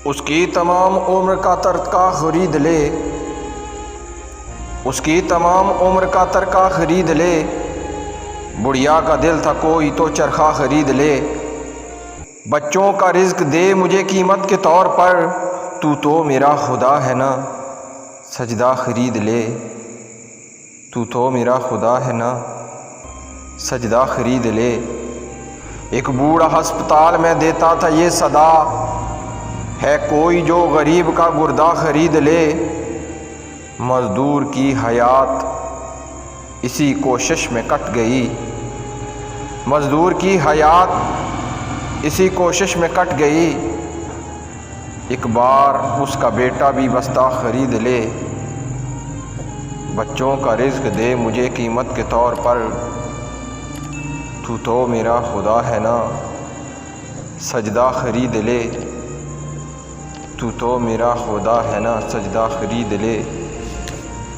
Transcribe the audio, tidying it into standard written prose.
اس کی تمام عمر کا ترکہ خرید لے، اس کی تمام عمر کا ترکہ خرید لے، بڑھیا کا دل تھا کوئی تو چرخہ خرید لے۔ بچوں کا رزق دے مجھے قیمت کے طور پر، تو میرا خدا ہے نا سجدہ خرید لے، تو میرا خدا ہے نا سجدہ خرید لے۔ ایک بوڑھا ہسپتال میں دیتا تھا یہ صدا، ہے کوئی جو غریب کا گردہ خرید لے۔ مزدور کی حیات اسی کوشش میں کٹ گئی، مزدور کی حیات اسی کوشش میں کٹ گئی۔ ایک بار اس کا بیٹا بھی بستہ خرید لے، بچوں کا رزق دے مجھے قیمت کے طور پر، تو میرا خدا ہے نا سجدہ خرید لے، تو میرا خدا ہے نا سجدہ خرید لے۔